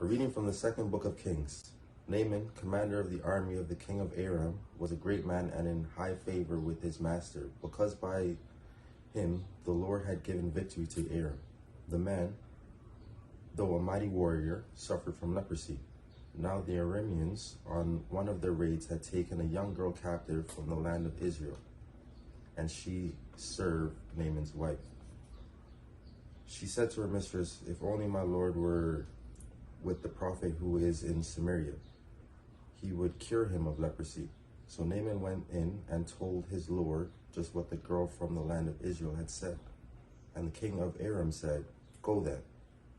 A reading from the second book of Kings. Naaman, commander of the army of the king of Aram, was a great man and in high favor with his master, because by him the Lord had given victory to Aram. The man, though a mighty warrior, suffered from leprosy. Now the Arameans, on one of their raids, had taken a young girl captive from the land of Israel, and she served Naaman's wife. She said to her mistress, "If only my lord were with the prophet who is in Samaria, he would cure him of leprosy." So Naaman went in and told his lord just what the girl from the land of Israel had said. And the king of Aram said, "Go then,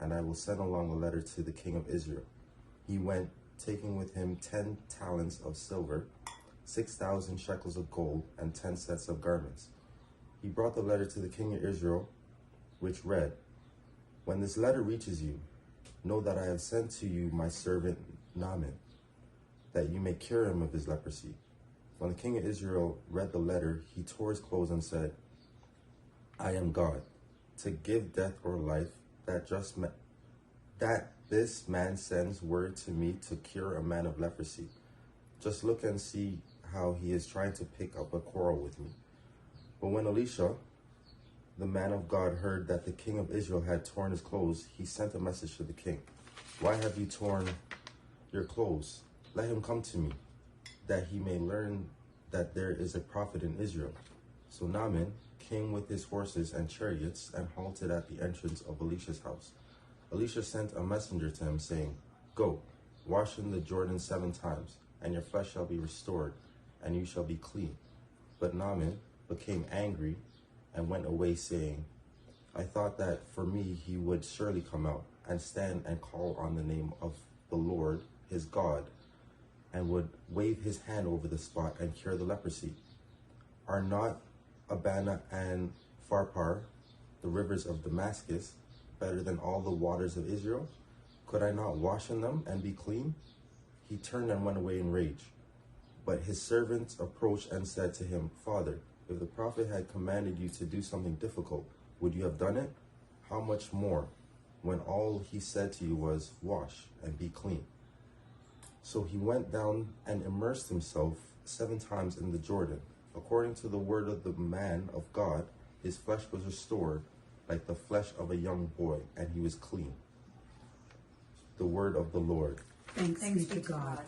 and I will send along a letter to the king of Israel." He went, taking with him 10 talents of silver, 6,000 shekels of gold, and 10 sets of garments. He brought the letter to the king of Israel, which read, "When this letter reaches you, know that I have sent to you my servant Naaman, that you may cure him of his leprosy." When the king of Israel read the letter, he tore his clothes and said, "I am God, to give death or life, that this man sends word to me to cure a man of leprosy. Just look and see how he is trying to pick up a quarrel with me." But when Elisha, the man of God, heard that the king of Israel had torn his clothes, he sent a message to the king. "Why have you torn your clothes? Let him come to me, that he may learn that there is a prophet in Israel." So Naaman came with his horses and chariots and halted at the entrance of Elisha's house. Elisha sent a messenger to him, saying, "Go, wash in the Jordan 7 times, and your flesh shall be restored, and you shall be clean." But Naaman became angry and went away, saying, "I thought that for me he would surely come out and stand and call on the name of the Lord his God, and would wave his hand over the spot and cure the leprosy. Are not Abana and Pharpar, the rivers of Damascus, better than all the waters of Israel? Could I not wash in them and be clean?" He turned and went away in rage. But his servants approached and said to him, "Father, if the prophet had commanded you to do something difficult, would you have done it? How much more, when all he said to you was, 'Wash and be clean'?" So he went down and immersed himself 7 times in the Jordan. According to the word of the man of God, his flesh was restored like the flesh of a young boy, and he was clean. The word of the Lord. Thanks be to God.